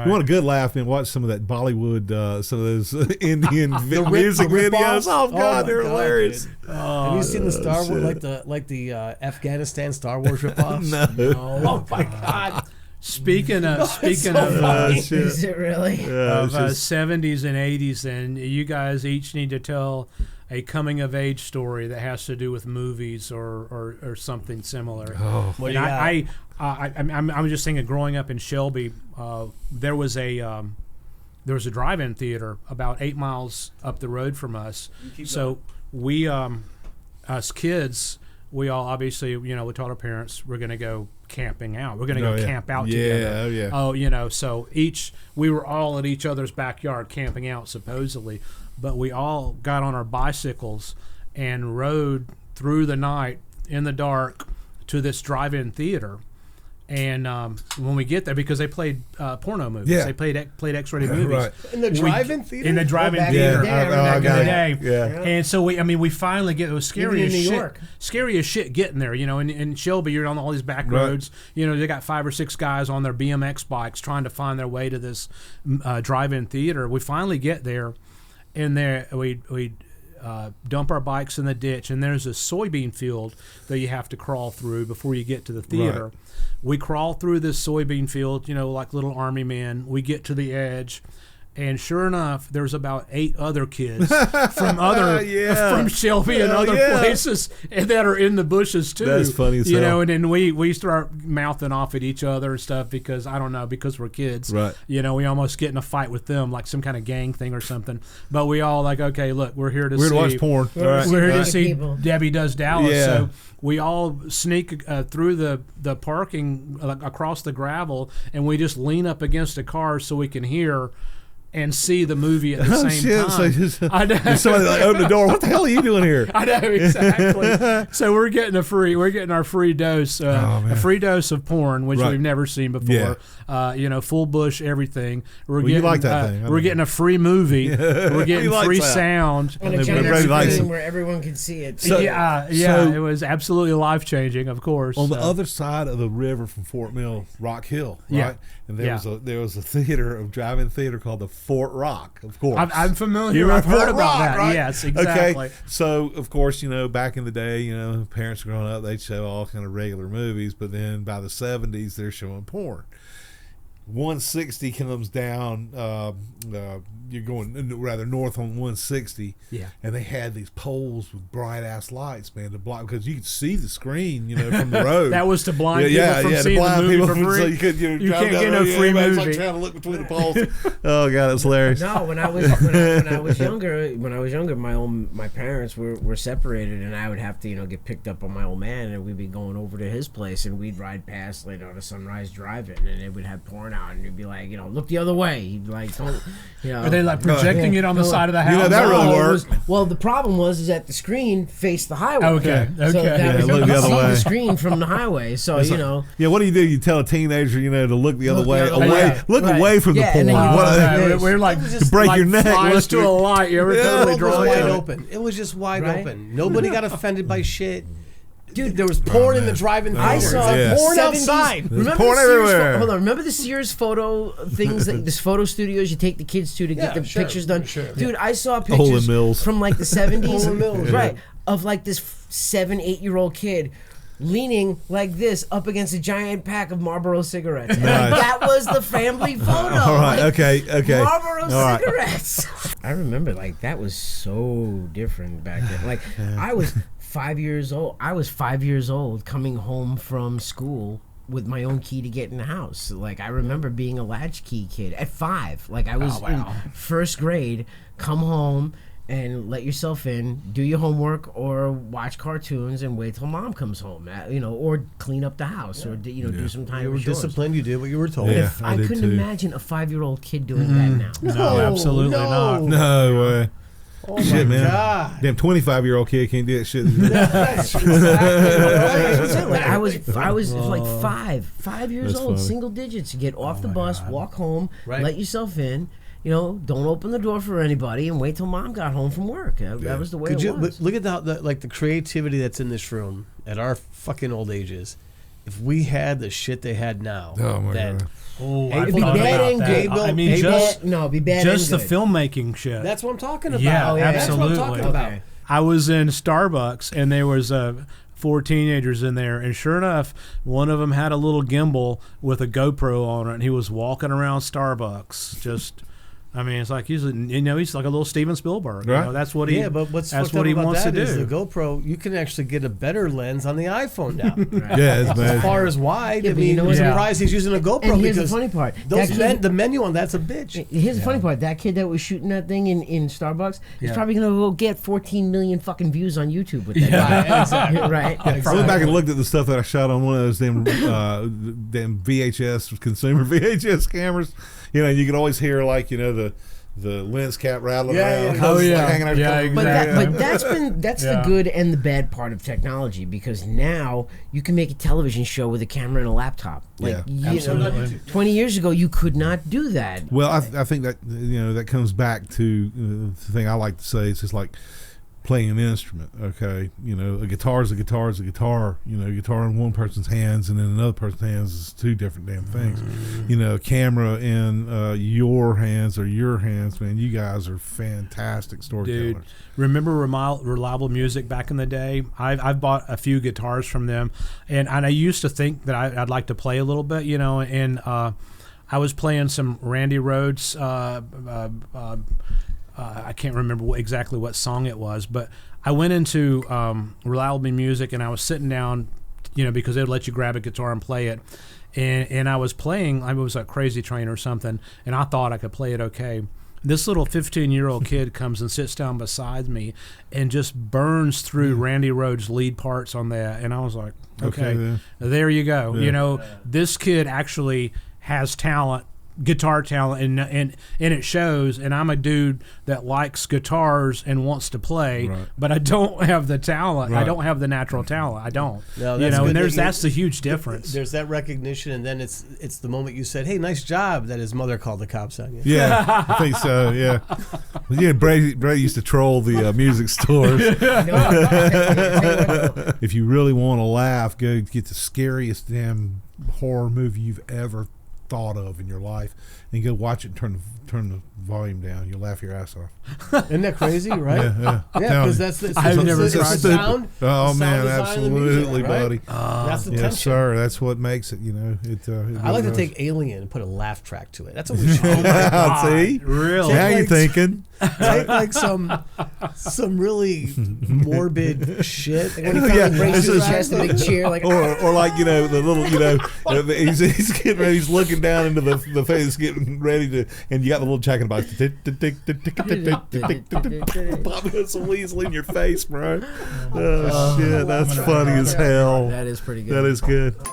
Right. You want a good laugh, man? Watch some of that Bollywood, some of those Indian music videos. Oh God, they're hilarious. Have you seen the Star Wars, like the Afghanistan Star Wars ripoffs? No. Oh my God. Speaking of Is it really? of 70s and 80s, then you guys each need to tell a coming of age story that has to do with movies or something similar. Oh. What do And you got? I'm just thinking, growing up in Shelby, there was a drive-in theater about 8 miles up the road from us. So we, us kids, we all obviously, we told our parents we're going to go camping out. We're going to go camp out together. Oh, yeah. So we were all at each other's backyard camping out supposedly, but we all got on our bicycles and rode through the night in the dark to this drive-in theater. And when we get there, because they played porno movies, they played X-rated movies. Right. In the drive-in theater? In the drive-in theater back in the day. Yeah. And so we finally get, it was scary as Even in New shit. York. Scary as shit getting there, in Shelby, you're on all these back roads. They got 5 or 6 guys on their BMX bikes trying to find their way to this drive-in theater. We finally get there, and we dump our bikes in the ditch, and there's a soybean field that you have to crawl through before you get to the theater. Right. We crawl through this soybean field, like little army men. We get to the edge, and sure enough, there's about 8 other kids from from Shelby and other places that are in the bushes too. That's funny as hell. And then we start mouthing off at each other and stuff because because we're kids. Right. We almost get in a fight with them, like some kind of gang thing or something. But we all okay, look, we're here to watch porn. We're here to see people. Debbie Does Dallas. Yeah. So we all sneak through the parking across the gravel, and we just lean up against a car so we can hear and see the movie at the same time. I know. Somebody open the door. What the hell are you doing here? I know, exactly. So we're getting our free dose, a free dose of porn, which we've never seen before. Full bush, everything. You like that thing. We're getting a free movie. We're getting free sound. On a giant screen where everyone can see it. So it was absolutely life changing. Of course. On the other side of the river from Fort Mill, Rock Hill, right? Yeah. And there was a theater, a drive-in theater called the Fort Rock, of course. I'm familiar. You I've heard Fort about Rock, that. Right? Yes, exactly. Okay. So, of course, back in the day, parents growing up, they'd show all kind of regular movies, but then by the 70s, they're showing porn. 160 comes down. You're going rather north on 160. Yeah. And they had these poles with bright ass lights, man, to block because you could see the screen, from the road. That was to blind people from seeing the movie for free. So you could, you can't get no free movie. Like trying to look between the poles. Oh God, it's hilarious. No, when I was younger, my parents were separated, and I would have to get picked up on my old man, and we'd be going over to his place, and we'd ride past the Sunrise Drive-In, and it would have porn out, and he'd be like, look the other way. He'd be like, don't, Are they like projecting it on the side of the house? That really worked. Well, the problem was that the screen faced the highway. Okay. So that was look the other way. the screen from the highway. So Yeah, what do? You tell a teenager, to look the other way, Look away from the porn. We're like to break your neck. Flies to a light. You ever totally draw wide open. It was just wide Right? open. Nobody got offended by shit. Dude, There was porn in the drive-in theater. I saw porn 70s outside. Remember porn the Sears everywhere. Hold on. Remember the Sears photo things, this photo studios you take the kids to get the pictures done? Sure. Dude, I saw Olin pictures Mills. from like the 70s. Olin Mills. Right. Of like this 7-8-year-old kid leaning like this up against a giant pack of Marlboro cigarettes. And that was the family photo. All right. Okay. Marlboro All right. cigarettes. I remember that was so different back then. I was 5 years old. I was 5 years old coming home from school with my own key to get in the house. I remember being a latchkey kid at 5. I was in first grade, come home and let yourself in, do your homework or watch cartoons and wait till mom comes home, or clean up the house or do some time. You were disciplined. You did what you were told. Yeah. I couldn't imagine a 5-year-old kid doing that now. No, absolutely not. No way. Oh Shit, my man. God. Damn 25-year-old kid can't do that shit. That's exactly. I was like 5 years That's old, funny. single digits. You get off the bus, walk home, Right. let yourself in. Don't open the door for anybody and wait till mom got home from work. That was the way it was. Look at the creativity that's in this room at our fucking old ages. if we had the shit they had now, Oh my then God. Oh, It'd I've be thought bad about and that. good. I mean, It'd just be bad. just the and good. filmmaking shit. that's what I'm talking about. Yeah, That's what I'm absolutely. talking about. Okay. I was in Starbucks and there was 4 teenagers in there, and sure enough, one of them had a little gimbal with a GoPro on it, and he was walking around Starbucks. Just, I mean, it's like he's like a little Steven Spielberg. Right. You know, that's what he. Yeah, but what's that's fucked what up he about wants to that is do. the GoPro. You can actually get a better lens on the iPhone now. Yeah, it's As bad. far as wide, Yeah, I but you mean, know I'm what? surprised he's using a GoPro And here's the because funny part. those That kid- the menu on that's a bitch. Here's the funny part. That kid that was shooting that thing in Starbucks is Yeah. probably gonna go get 14 million fucking views on YouTube with that. Yeah, guy. exactly. Right. I went back and looked at the stuff that I shot on one of those damn VHS consumer VHS cameras. You know, you could always hear like the lens cap rattling Yeah, around. yeah. Oh, yeah. Hanging out Yeah, the- But exactly. that's Yeah. the good and the bad part of technology, because now you can make a television show with a camera and a laptop. Like Yeah, absolutely. 20 years ago, you could not do that. Well, I think that that comes back to the thing I like to say. It's just like playing an instrument. Okay, a guitar is a guitar is a guitar. A guitar in one person's hands and in another person's hands is two different damn things. A camera in your hands or your hands, man. You guys are fantastic storytellers. Dude, remember Reliable Music back in the day? I've bought a few guitars from them, and I used to think that I'd like to play a little bit, and I was playing some Randy Rhoads. I can't remember exactly what song it was, but I went into Reliable Music and I was sitting down, because they'd let you grab a guitar and play it. And I was playing, I was a Crazy Train or something, and I thought I could play it okay. This little 15-year-old kid comes and sits down beside me and just burns through Randy Rhoads' lead parts on that. And I was like, okay, then. there you go. Yeah. This kid actually has talent, guitar talent, and it shows. And I'm a dude that likes guitars and wants to play, Right. but I don't have the talent. I Right. don't have the natural talent. I don't. No, that's good and that that's the huge difference. There's that recognition, and then it's the moment you said, "Hey, nice job," that his mother called the cops on you. Yeah, I think so. Yeah, Brady used to troll the music stores. If you really want to laugh, go get the scariest damn horror movie you've ever thought of in your life, and go watch it and turn the volume down. You'll laugh your ass off. Isn't that crazy, right? Yeah, because that's I've never the tried sound. Oh the sound man, design of the music, absolutely, right? buddy. That's the Yes, tension. sir. That's what makes it. I like to take Alien and put a laugh track to it. That's what we should do. See, Really? now you're Like- thinking. Take like some really morbid shit. When he finally Yeah, breaks this his is- chest, a big cheer, like, or like the little he's getting ready, he's looking down into the face, getting ready to, and you got the little check in the box. Popping some weasel in your face, bro. Oh shit, that's funny as hell. that is pretty good. That is good. Okay.